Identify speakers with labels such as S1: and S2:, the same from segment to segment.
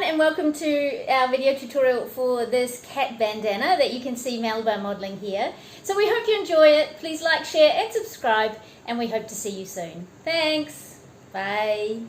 S1: and welcome to our video tutorial for this cat bandana that you can see Melba modeling here. So we hope you enjoy it. Please like, share and subscribe, and we hope to see you soon. Thanks. Bye.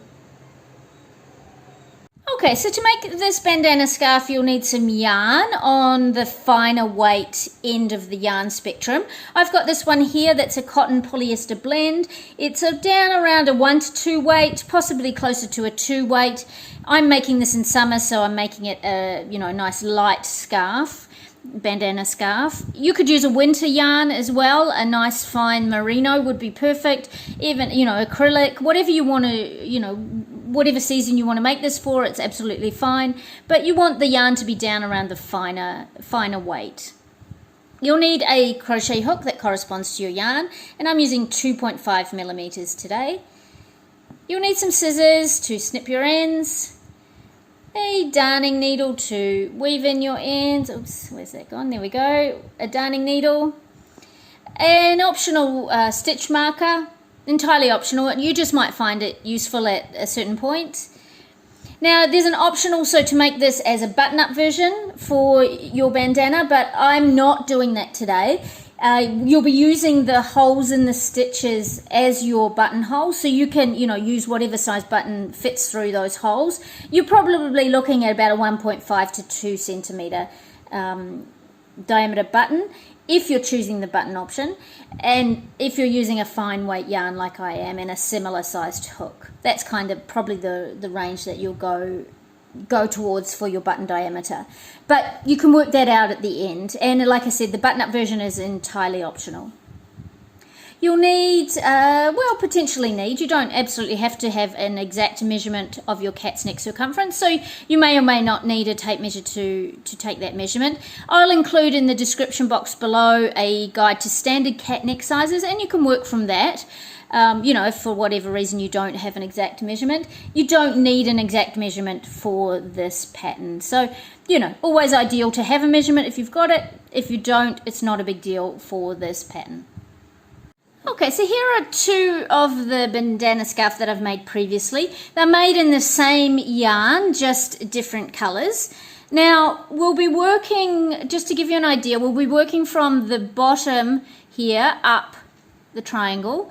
S1: Okay, so to make this bandana scarf you'll need some yarn on the finer weight end of the yarn spectrum. I've got this one here that's a cotton polyester blend. It's down around a 1 to 2 weight, possibly closer to a 2 weight. I'm making this in summer, so I'm making it a nice light scarf, bandana scarf. You could use a winter yarn as well. A nice fine merino would be perfect. Even acrylic, whatever you want to, whatever season you want to make this for, it's absolutely fine. But you want the yarn to be down around the finer weight. You'll need a crochet hook that corresponds to your yarn, and I'm using 2.5 millimeters today. You'll need some scissors to snip your ends, a darning needle to weave in your ends. Oops, where's that gone? There we go. A darning needle, an optional stitch marker, entirely optional. You just might find it useful at a certain point. Now there's an option also to make this as a button-up version for your bandana, but I'm not doing that today. You'll be using the holes in the stitches as your buttonhole, so you can use whatever size button fits through those holes. You're probably looking at about a 1.5 to 2 centimeter diameter button if you're choosing the button option, and if you're using a fine weight yarn like I am and a similar sized hook. That's kind of probably the range that you'll go towards for your button diameter, but you can work that out at the end. And like I said, the button-up version is entirely optional. You'll need, potentially need, you don't absolutely have to have an exact measurement of your cat's neck circumference, so you may or may not need a tape measure to take that measurement. I'll include in the description box below a guide to standard cat neck sizes, and you can work from that. If for whatever reason you don't have an exact measurement, you don't need an exact measurement for this pattern. So, always ideal to have a measurement if you've got it. If you don't, it's not a big deal for this pattern. Okay, so here are two of the bandana scarf that I've made previously. They're made in the same yarn, just different colors. Now, we'll be working, just to give you an idea, we'll be working from the bottom here up the triangle.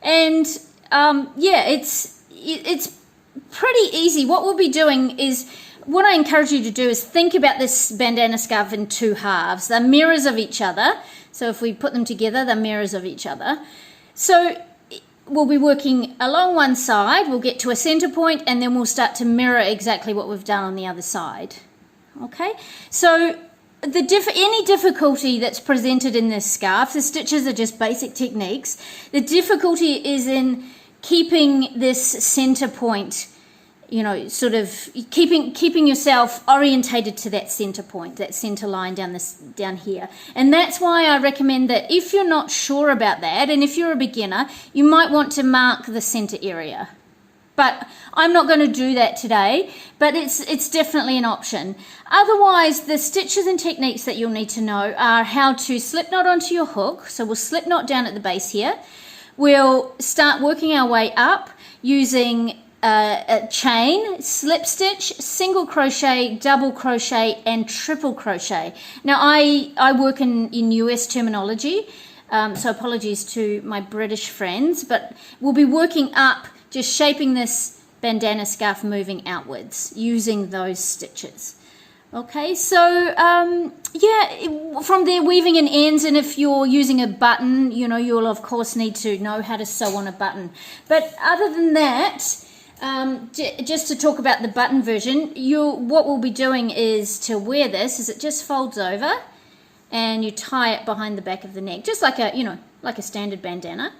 S1: And it's pretty easy. What we'll be doing is, what I encourage you to do is think about this bandana scarf in two halves. They're mirrors of each other. So if we put them together, they're mirrors of each other. So we'll be working along one side, we'll get to a center point, and then we'll start to mirror exactly what we've done on the other side. Okay, so any difficulty that's presented in this scarf, the stitches are just basic techniques. The difficulty is in keeping this center point, sort of keeping yourself orientated to that center point, that center line down here. And that's why I recommend that if you're not sure about that, and if you're a beginner, you might want to mark the center area. But I'm not going to do that today, but it's definitely an option. Otherwise, the stitches and techniques that you'll need to know are how to slip knot onto your hook. So we'll slip knot down at the base here. We'll start working our way up using a chain, slip stitch, single crochet, double crochet and triple crochet. Now I work in US terminology, so apologies to my British friends, but we'll be working up, just shaping this bandana scarf moving outwards using those stitches. Okay, so from there weaving in ends, and if you're using a button, you'll of course need to know how to sew on a button. But other than that, just to talk about the button version, what we'll be doing is, to wear this, is it just folds over and you tie it behind the back of the neck, just like a standard bandana.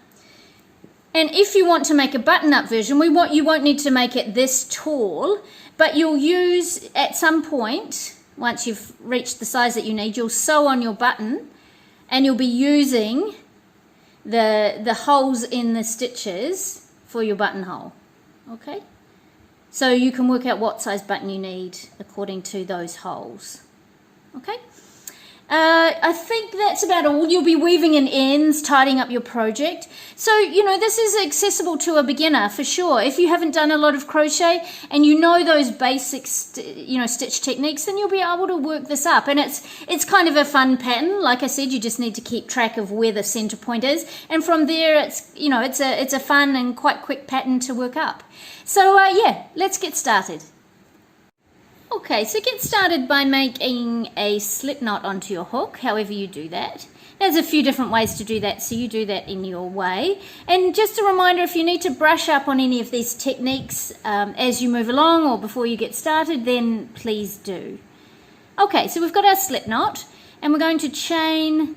S1: And if you want to make a button-up version, you won't need to make it this tall, but you'll use, at some point, once you've reached the size that you need, you'll sew on your button, and you'll be using the holes in the stitches for your buttonhole. Okay? So you can work out what size button you need according to those holes. Okay? I think that's about all. You'll be weaving in ends, tidying up your project. So, you know, this is accessible to a beginner for sure. If you haven't done a lot of crochet and you know those basic, stitch techniques, then you'll be able to work this up. And it's kind of a fun pattern. Like I said, you just need to keep track of where the center point is. And from there, it's a fun and quite quick pattern to work up. So, yeah, let's get started. Okay, so get started by making a slip knot onto your hook, however you do that. There's a few different ways to do that, so you do that in your way. And just a reminder, if you need to brush up on any of these techniques as you move along or before you get started, then please do. Okay, so we've got our slip knot, and we're going to chain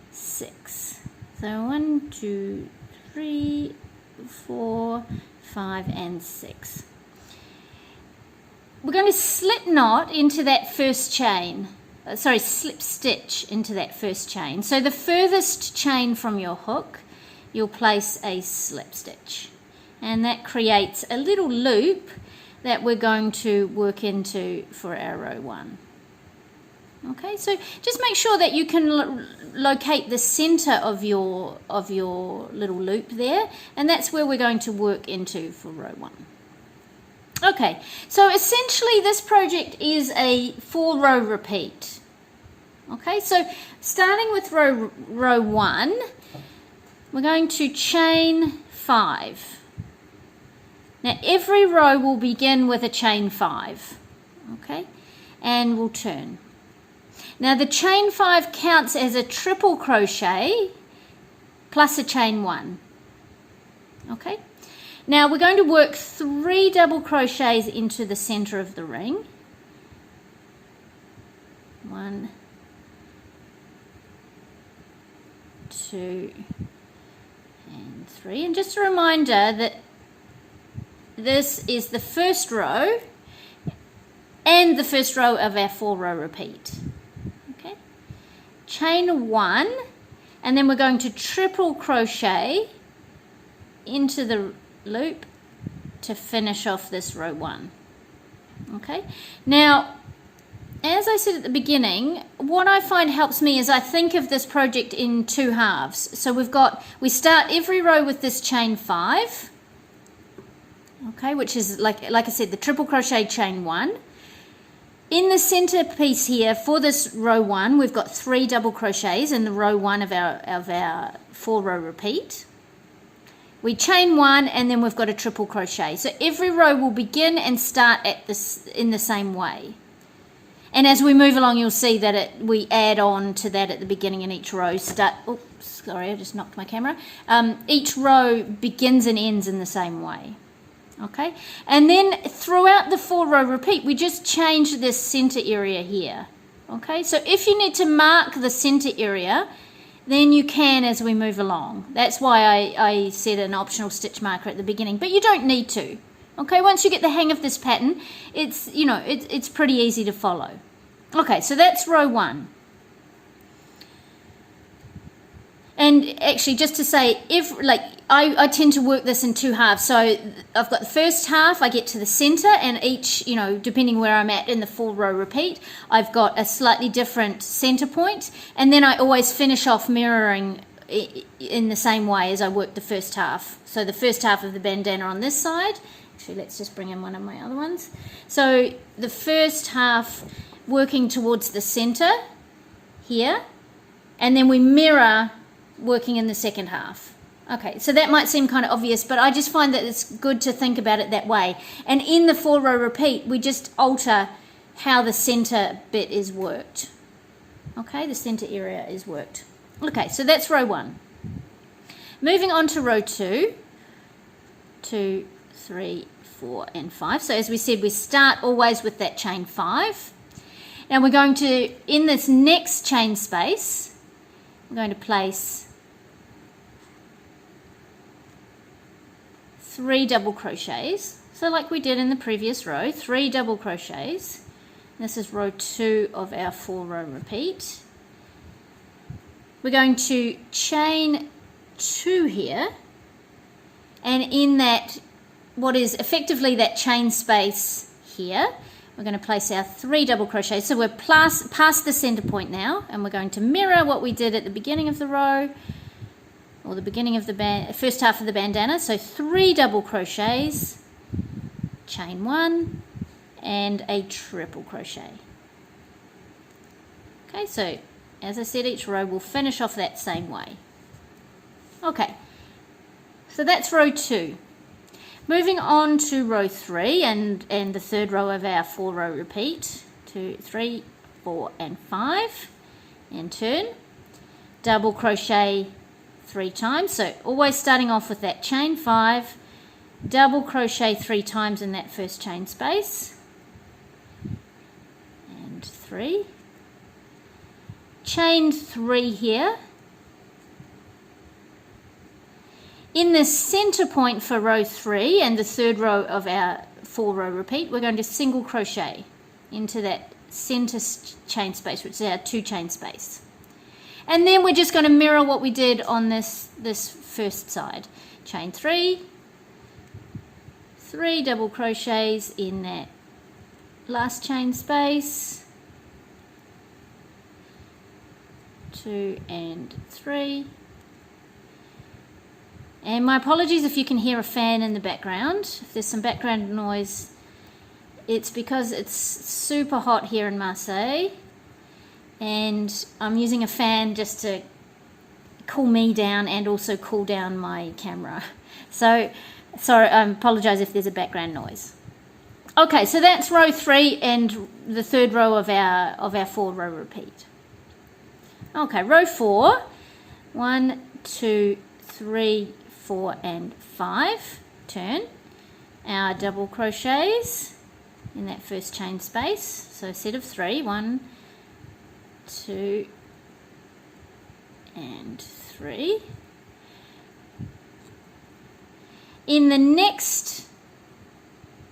S1: 6. So 1, 2, 3, 4, 5, and 6. We're going to slip knot into that first chain, slip stitch into that first chain. So the furthest chain from your hook, you'll place a slip stitch. And that creates a little loop that we're going to work into for our row 1. Okay, so just make sure that you can locate the center of your little loop there, and that's where we're going to work into for row 1. Okay, so essentially this project is a 4-row repeat. Okay, so starting with row 1, we're going to chain 5. Now every row will begin with a chain 5, okay, and we'll turn. Now the chain 5 counts as a triple crochet plus a chain 1, okay. Now we're going to work 3 double crochets into the center of the ring. 1, 2, and 3. And just a reminder that this is the first row and the first row of our 4-row repeat. Okay. Chain 1, and then we're going to triple crochet into the loop to finish off this row 1. Okay, now as I said at the beginning, what I find helps me is I think of this project in 2 halves. So we start every row with this chain 5, okay, which is like I said, the triple crochet chain 1. In the center piece here for this row 1, we've got 3 double crochets in the row 1 of our 4-row repeat. We chain 1, and then we've got a triple crochet. So every row will begin and start in the same way. And as we move along, you'll see that we add on to that at the beginning, and each row oops, sorry, I just knocked my camera. Each row begins and ends in the same way. Okay, and then throughout the 4-row repeat, we just change this center area here. Okay, so if you need to mark the center area, then you can as we move along. That's why I said an optional stitch marker at the beginning, but you don't need to. Okay, once you get the hang of this pattern, it's pretty easy to follow. Okay, so that's row 1. And actually, just to say, I tend to work this in 2 halves. So I've got the first half, I get to the center, and each, depending where I'm at in the 4-row repeat, I've got a slightly different center point, and then I always finish off mirroring in the same way as I work the first half. So the first half of the bandana on this side. Actually, let's just bring in one of my other ones. So the first half working towards the center here, and then we mirror working in the second half. Okay, so that might seem kind of obvious, but I just find that it's good to think about it that way. And in the 4-row repeat, we just alter how the center bit is worked. Okay, the center area is worked. Okay, so that's row 1. Moving on to row 2. 2, 3, 4, and 5. So as we said, we start always with that chain 5. Now we're going to, in this next chain space, I'm going to place 3 double crochets. So like we did in the previous row, 3 double crochets. This is row 2 of our 4-row repeat. We're going to chain 2 here, and in that, what is effectively that chain space here, we're going to place our 3 double crochets. So we're past the center point now, and we're going to mirror what we did at the beginning of the row, or the beginning of the first half of the bandana. So 3 double crochets, chain 1, and a triple crochet. Okay, so as I said, each row will finish off that same way. Okay, so that's row 2. Moving on to row 3 and the third row of our 4-row repeat. 2, 3, 4, and 5, and turn. Double crochet 3 times, so always starting off with that chain 5, double crochet 3 times in that first chain space, and 3, chain 3 here. In the center point for row 3 and the third row of our 4-row repeat, we're going to single crochet into that center chain space, which is our 2 chain space. And then we're just going to mirror what we did on this first side. Chain 3, 3 double crochets in that last chain space, 2 and 3. And my apologies if you can hear a fan in the background. If there's some background noise, it's because it's super hot here in Marseille, and I'm using a fan just to cool me down and also cool down my camera. So sorry, I apologize if there's a background noise. Okay, so that's row 3 and the third row of our 4-row repeat. Okay, row 4, 1, 2, 3, 4, and 5, turn. Our double crochets in that first chain space, so a set of 3, 1, 2, and 3. In the next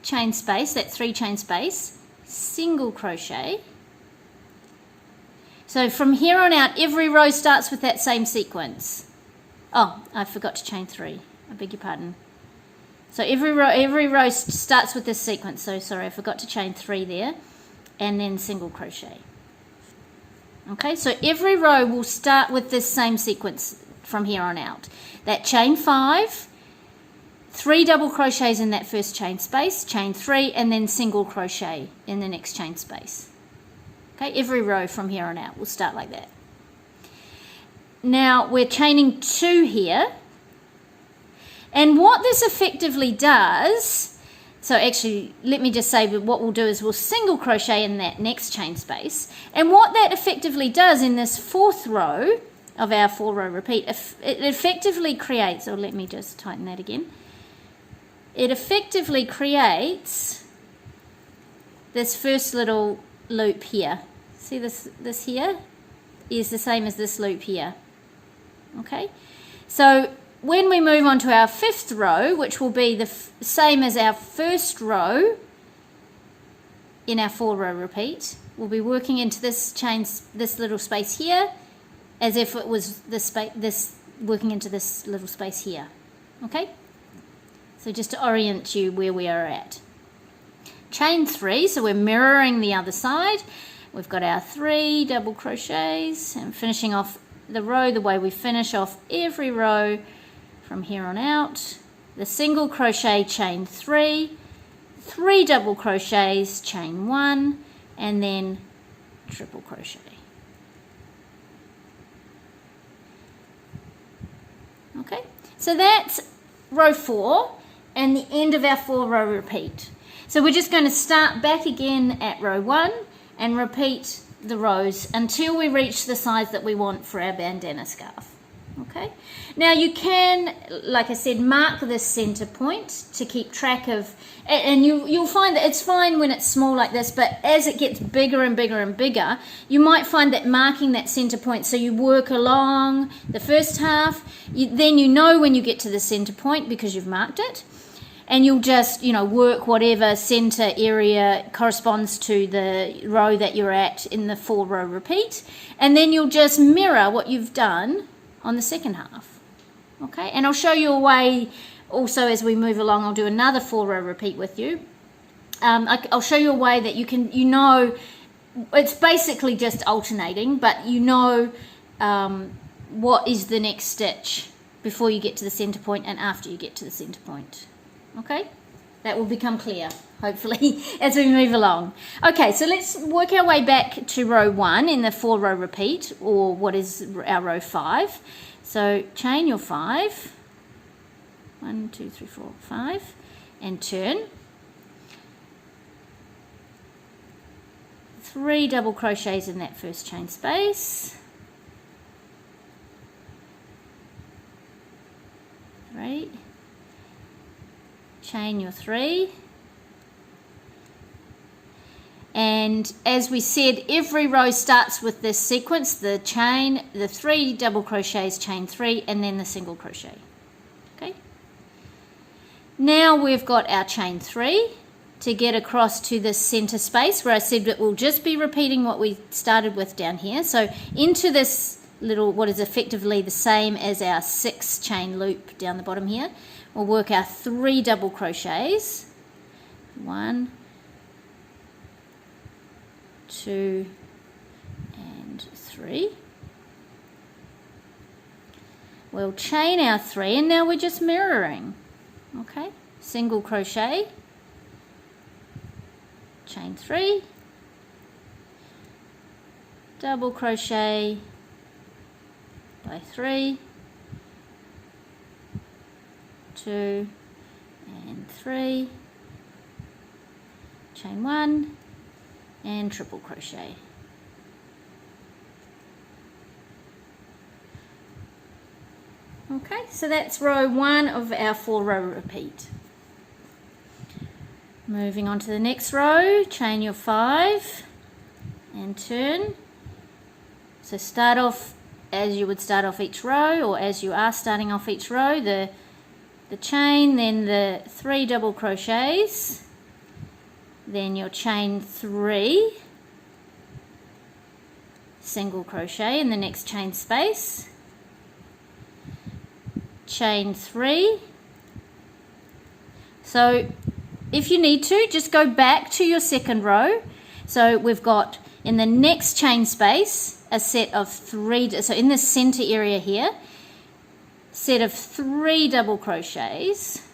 S1: chain space, that 3 chain space, single crochet. So from here on out, every row starts with that same sequence. Oh, I forgot to chain 3. I beg your pardon. So every row starts with this sequence. So sorry, I forgot to chain 3 there, and then single crochet. Okay, so every row will start with this same sequence from here on out. That chain 5, 3 double crochets in that first chain space, chain 3, and then single crochet in the next chain space. Okay, every row from here on out will start like that. Now we're chaining 2 here, and what this effectively does, so actually let me just say that what we'll do is we'll single crochet in that next chain space, and what that effectively does in this 4th row of our 4-row repeat, it effectively creates, or let me just tighten that again, it effectively creates this first little loop here. See this here is the same as this loop here. Okay, so when we move on to our 5th row, which will be the same as our first row in our 4-row repeat, we'll be working into this little space here, as if it was working into this little space here. Okay, so just to orient you where we are at. Chain 3, so we're mirroring the other side. We've got our 3 double crochets and finishing off the row the way we finish off every row from here on out. The single crochet, chain 3, 3 double crochets, chain 1, and then triple crochet. Okay, so that's row 4 and the end of our 4-row repeat. So we're just going to start back again at row 1 and repeat the rows until we reach the size that we want for our bandana scarf. Okay, now you can, like I said, mark this center point to keep track of, and you'll find that it's fine when it's small like this, but as it gets bigger and bigger and bigger, you might find that marking that center point, so you work along the first half, then you know when you get to the center point because you've marked it, and you'll just, work whatever center area corresponds to the row that you're at in the 4-row repeat, and then you'll just mirror what you've done on the second half. Okay, and I'll show you a way also as we move along. I'll do another 4-row repeat with you, I'll show you a way that you can, it's basically just alternating, but what is the next stitch before you get to the center point and after you get to the center point. Okay, that will become clear hopefully as we move along. Okay, so let's work our way back to row 1 in the 4-row repeat, or what is our row 5. So chain your 5, 1 2 3 4 5, and turn 3 double crochets in that first chain space, 3, chain your 3, and as we said, every row starts with this sequence: the 3 double crochets, chain 3, and then the single crochet. Okay, now we've got our chain 3 to get across to the center space where I said that we'll just be repeating what we started with down here. So into this little, what is effectively the same as our 6 chain loop down the bottom here, we'll work our 3 double crochets, 1, 2, and 3. We'll chain our 3, and now we're just mirroring. Okay, single crochet, chain 3, double crochet by 3, 2 and 3, chain 1, and triple crochet. Okay, so that's row 1 of our 4-row repeat. Moving on to the next row, chain your 5 and turn. So start off as you would start off each row, or as you are starting off each row, the chain, then the 3 double crochets, then your chain 3, single crochet in the next chain space, chain 3. So if you need to, just go back to your second row. So we've got in the next chain space a set of 3, so in the center area here, set of 3 double crochets,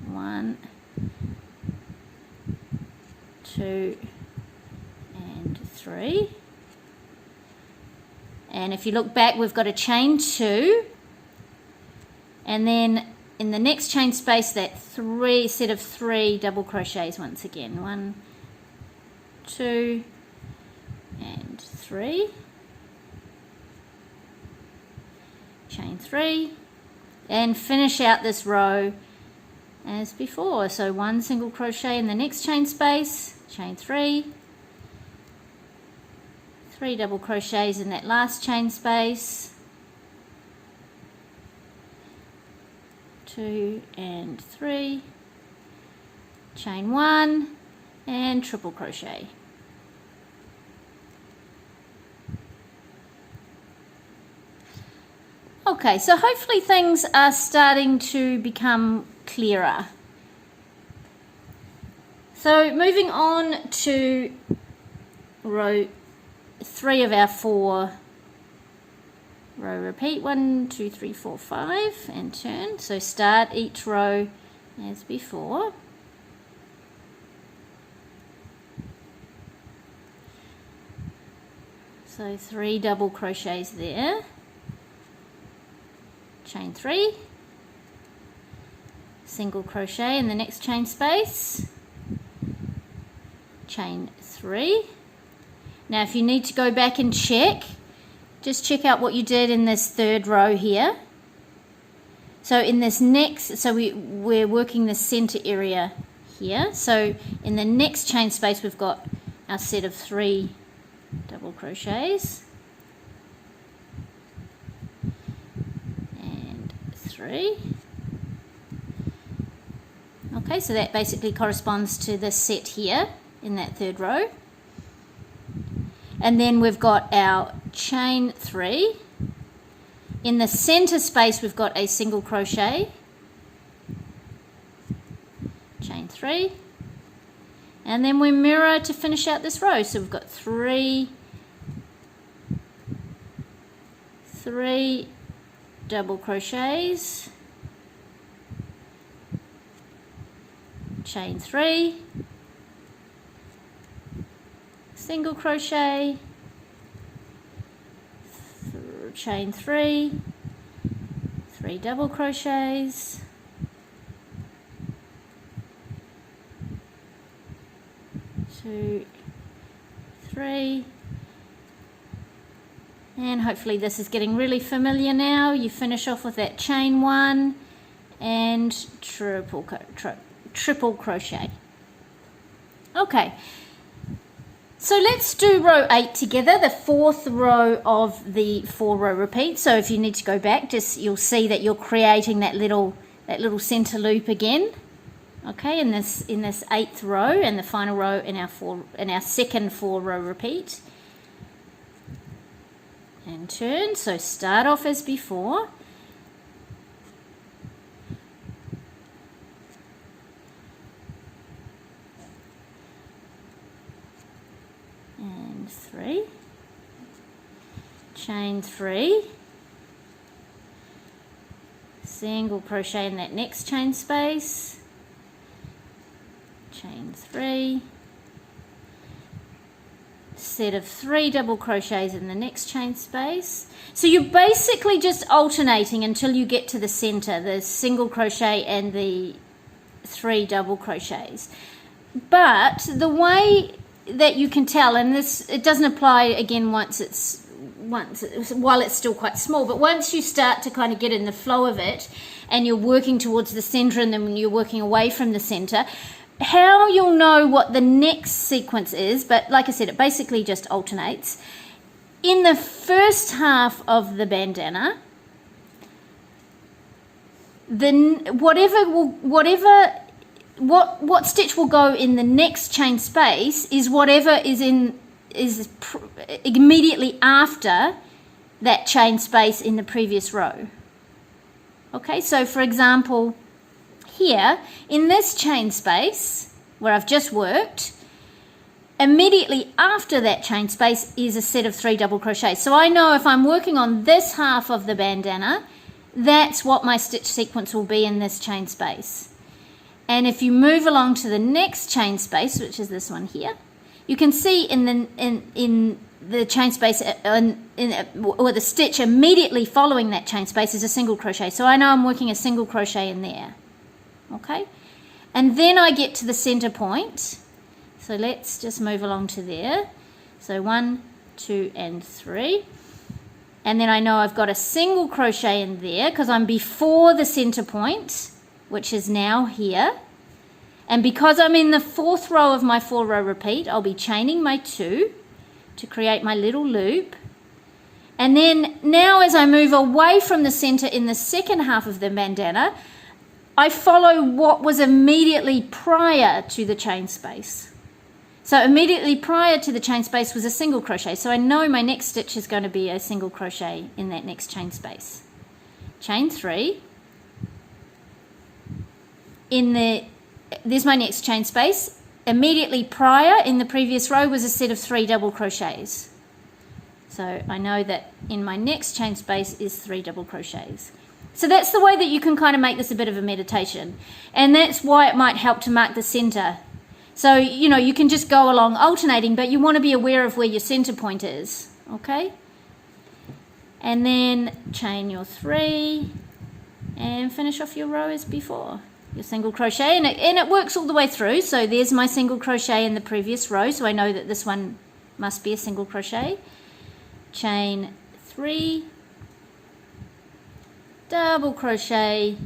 S1: 1, 2 and 3, and if you look back, we've got a chain 2, and then in the next chain space that set of 3 double crochets once again, 1, 2 and 3, chain 3, and finish out this row as before. So 1 single crochet in the next chain space, chain 3, 3 double crochets in that last chain space, 2 and 3, chain 1, and triple crochet. Okay, so hopefully things are starting to become clearer. So moving on to row 3 of our 4 row repeat, 1 2 3 4 5, and turn. So start each row as before. So 3 double crochets there, chain 3, single crochet in the next chain space, chain 3. Now if you need to go back and check, just check out what you did in this 3rd row here. So in this next, so we're working the center area here. So in the next chain space we've got our set of 3 double crochets and 3. Okay, so that basically corresponds to this set here in that 3rd row. And then we've got our chain 3. In the center space we've got a single crochet, chain 3, And then we mirror to finish out this row. So we've got three double crochets, chain 3, single crochet, chain 3, 3 double crochets, two, 3, and hopefully this is getting really familiar now. You finish off with that chain 1 and triple crochet. Okay, so let's do row 8 together, the 4th row of the 4-row repeat. So if you need to go back, just you'll see that you're creating that little center loop again. Okay, in this 8th row and the final row in our second 4-row repeat. And turn, so start off as before. And 3. Chain 3. Single crochet in that next chain space. Chain 3. Set of 3 double crochets in the next chain space. So you're basically just alternating until you get to the center, the single crochet and the 3 double crochets. But the way that you can tell, and this, it doesn't apply again while it's still quite small, but once you start to kind of get in the flow of it and you're working towards the center and then you're working away from the center, how you'll know what the next sequence is, but like I said, it basically just alternates. In the first half of the bandana, then what stitch will go in the next chain space is whatever is immediately after that chain space in the previous row. Okay, so for example, here in this chain space where I've just worked, immediately after that chain space is a set of 3 double crochets. So I know if I'm working on this half of the bandana, that's what my stitch sequence will be in this chain space. And if you move along to the next chain space, which is this one here, you can see in the chain space or the stitch immediately following that chain space is a single crochet. So I know I'm working a single crochet in there. Okay, and then I get to the center point. So let's just move along to there. So 1, 2, and 3. And then I know I've got a single crochet in there because I'm before the center point, which is now here. And because I'm in the 4th row of my 4-row repeat, I'll be chaining my 2 to create my little loop. And then now as I move away from the center in the second half of the bandana, I follow what was immediately prior to the chain space. So immediately prior to the chain space was a single crochet. So I know my next stitch is going to be a single crochet in that next chain space. Chain 3. There's my next chain space. Immediately prior in the previous row was a set of 3 double crochets. So I know that in my next chain space is 3 double crochets. So that's the way that you can kind of make this a bit of a meditation. And that's why it might help to mark the center. So, you know, you can just go along alternating, but you want to be aware of where your center point is. Okay? And then chain your 3 and finish off your row as before. Your single crochet, and it works all the way through. So there's my single crochet in the previous row, so I know that this one must be a single crochet. Chain 3, double crochet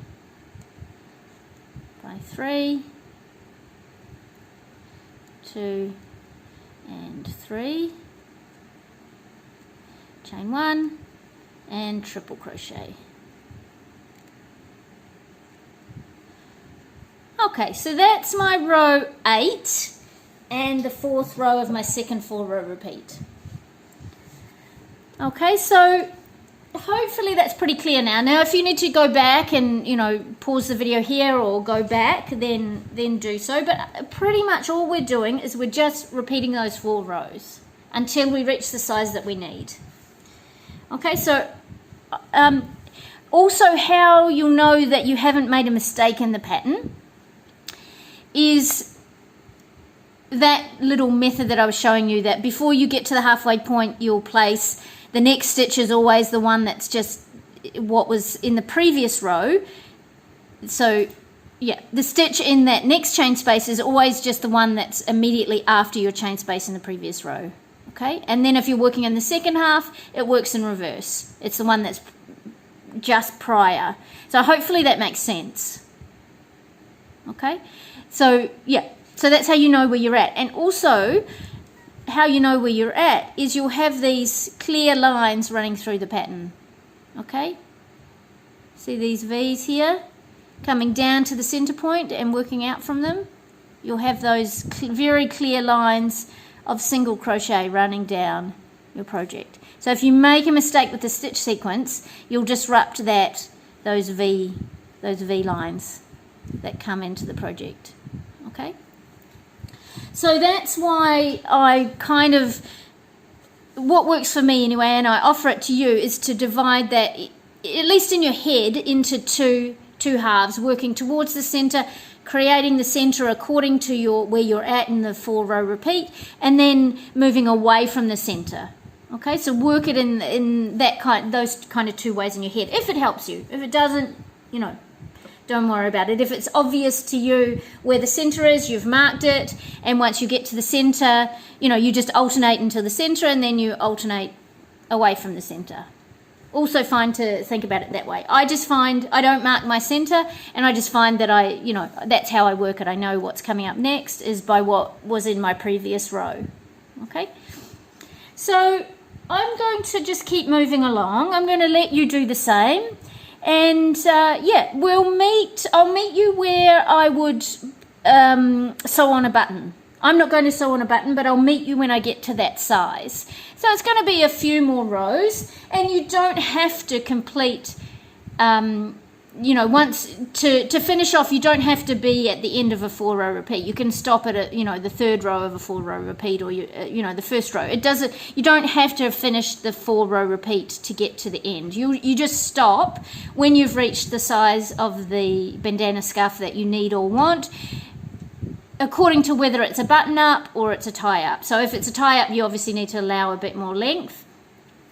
S1: by 3, 2 and 3, chain 1 and triple crochet. Okay, so that's my row 8 and the 4th row of my second 4-row repeat. Okay, so hopefully that's pretty clear now. Now, if you need to go back and, you know, pause the video here or go back, then do so. But pretty much all we're doing is we're just repeating those 4 rows until we reach the size that we need. Okay, so also how you'll know that you haven't made a mistake in the pattern is that little method that I was showing you, that before you get to the halfway point, you'll place the next stitch is always the one that's just what was in the previous row. So yeah, the stitch in that next chain space is always just the one that's immediately after your chain space in the previous row. Okay, and then if you're working in the second half, it works in reverse. It's the one that's just prior. So hopefully that makes sense. Okay, so yeah, so that's how you know where you're at. And also how you know where you're at is you'll have these clear lines running through the pattern. Okay, see these V's here coming down to the center point and working out from them. You'll have those very clear lines of single crochet running down your project. So if you make a mistake with the stitch sequence, you'll disrupt those V lines that come into the project. Okay, so that's why I kind of, what works for me anyway, and I offer it to you, is to divide that, at least in your head, into two halves, working towards the center, creating the center according to where you're at in the 4 row repeat, and then moving away from the center. Okay, so work it in those kind of 2 ways in your head, if it helps you. If it doesn't, you know, don't worry about it. If it's obvious to you where the center is, you've marked it, and once you get to the center, you know, you just alternate into the center and then you alternate away from the center. Also fine to think about it that way. I just find I don't mark my center, and I just find that you know, that's how I work it. I know what's coming up next is by what was in my previous row. Okay, so I'm going to just keep moving along. I'm going to let you do the same. And yeah, I'll meet you where I would sew on a button. I'm not going to sew on a button, but I'll meet you when I get to that size. So it's going to be a few more rows, and you don't have to complete, you know, once to finish off, you don't have to be at the end of a 4 row repeat. You can stop at you know, the 3rd row of a 4 row repeat, or you know, the 1st row. It doesn't. You don't have to finish the 4 row repeat to get to the end. You just stop when you've reached the size of the bandana scarf that you need or want, according to whether it's a button up or it's a tie up. So if it's a tie up, you obviously need to allow a bit more length.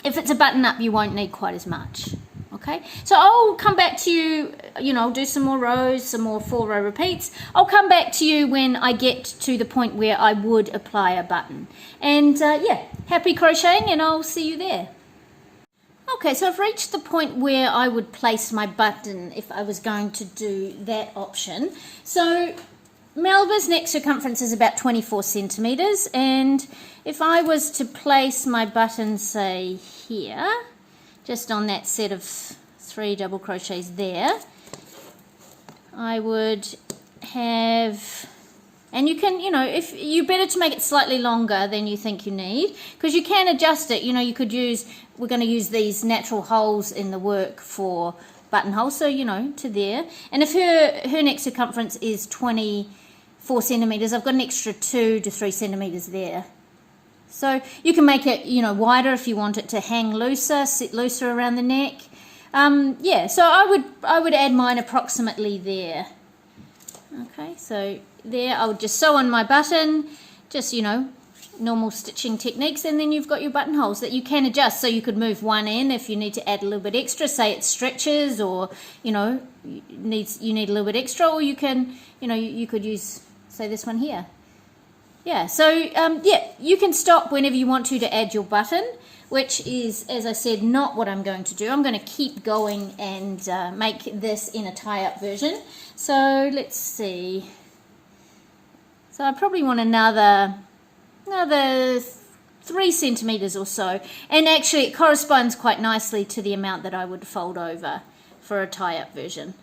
S1: If it's a button up, you won't need quite as much. Okay, so I'll come back to you, you know, I'll do some more rows, some more 4 row repeats. I'll come back to you when I get to the point where I would apply a button. And yeah, happy crocheting, and I'll see you there. Okay, so I've reached the point where I would place my button if I was going to do that option. So Melba's neck circumference is about 24 centimeters, and if I was to place my button, say here, just on that set of 3 double crochets there, I would have, and you can, you know, if you better to make it slightly longer than you think you need, because you can adjust it. You know, you could use, we're going to use these natural holes in the work for buttonholes, so you know, to there. And if her neck circumference is 24 centimeters, I've got an extra 2 to 3 centimeters there. So you can make it, you know, wider if you want it to hang looser, sit looser around the neck. Yeah, so I would add mine approximately there. Okay, so there I would just sew on my button, just, you know, normal stitching techniques, and then you've got your buttonholes that you can adjust. So you could move one in if you need to add a little bit extra, say it stretches, or, you know, you need a little bit extra, or you can, you know, you could use, say, this one here. Yeah, so yeah, you can stop whenever you want to add your button, which is, as I said, not what I'm going to do. I'm going to keep going and make this in a tie-up version. So let's see. So I probably want another 3 centimeters or so, and actually it corresponds quite nicely to the amount that I would fold over for a tie-up version.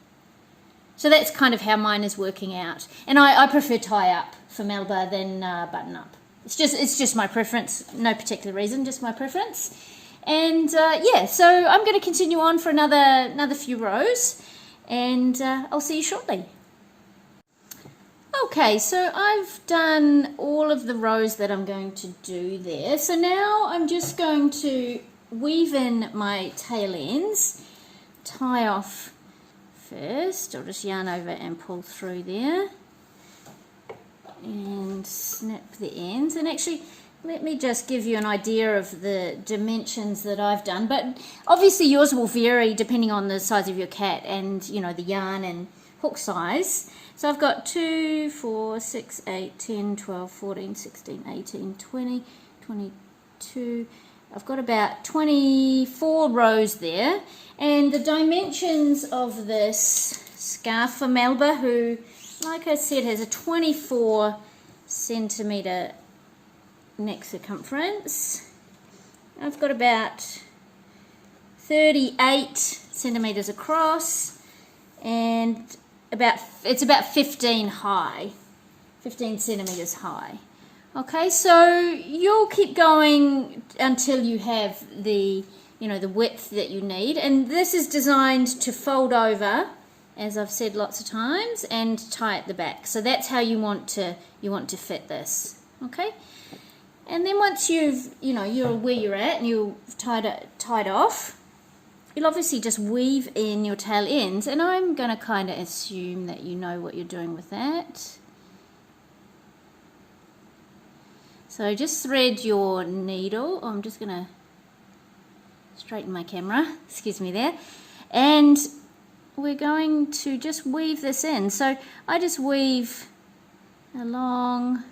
S1: So that's kind of how mine is working out, and I prefer tie-up for Melba than button-up. It's just my preference, no particular reason, just my preference. And yeah, so I'm going to continue on for another few rows, and I'll see you shortly. Okay, so I've done all of the rows that I'm going to do there. So now I'm just going to weave in my tail ends, tie off first. I'll just yarn over and pull through there and snip the ends. And actually, let me just give you an idea of the dimensions that I've done, but obviously yours will vary depending on the size of your cat and, you know, the yarn and hook size. So I've got 2, 4, 6, 8, 10, 12, 14, 16, 18, 20, 22. I've got about 24 rows there. And the dimensions of this scarf for Melba, who, like I said, has a 24 centimetre neck circumference. I've got about 38 centimetres across, and it's about 15 high, 15 centimetres high. Okay, so you'll keep going until you have the, you know, the width that you need, and this is designed to fold over, as I've said lots of times, and tie at the back. So that's how you want to fit this. Okay, and then once you've, you know, you're where you're at and you've tied off, you'll obviously just weave in your tail ends, and I'm going to kind of assume that you know what you're doing with that. So just thread your needle. I'm just going to straighten my camera, excuse me there, and we're going to just weave this in. So I just weave along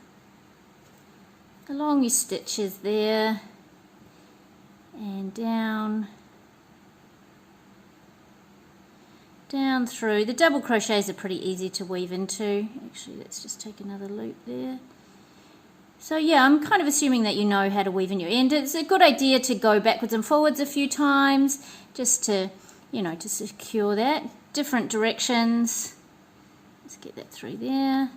S1: your stitches there and down through. The double crochets are pretty easy to weave into. Actually, let's just take another loop there. So yeah, I'm kind of assuming that you know how to weave in your end. It's a good idea to go backwards and forwards a few times just to, you know, to secure that. Different directions. Let's get that through there.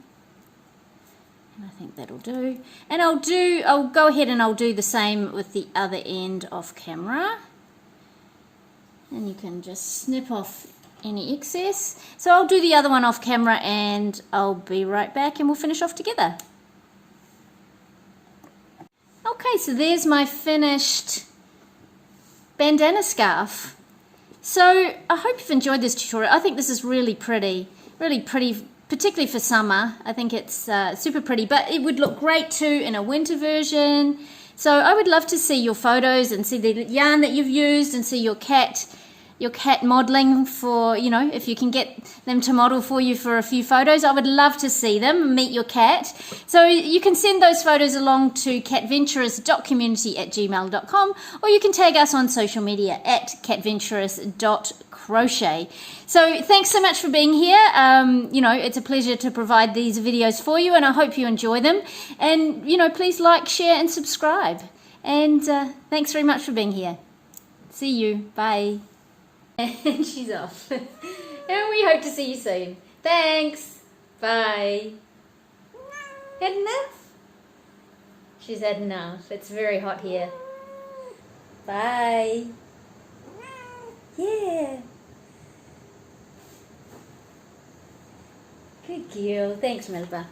S1: And I think that'll do. And I'll go ahead and I'll do the same with the other end off camera. And you can just snip off any excess. So I'll do the other one off camera and I'll be right back and we'll finish off together. Okay, so there's my finished bandana scarf. So I hope you've enjoyed this tutorial. I think this is really pretty, particularly for summer. I think it's super pretty, but it would look great too in a winter version. So I would love to see your photos and see the yarn that you've used and see your cat modeling for, you know, if you can get them to model for you for a few photos. I would love to see them, meet your cat. So you can send those photos along to catventurers.community@gmail.com, or you can tag us on social media at catventurous.crochet. So thanks so much for being here. You know, it's a pleasure to provide these videos for you, and I hope you enjoy them. And, you know, please like, share and subscribe. And thanks very much for being here. See you. Bye. And she's off. And we hope to see you soon. Thanks. Bye. Had enough? She's had enough. It's very hot here. Bye. Yeah. Good girl. Thanks, Melba.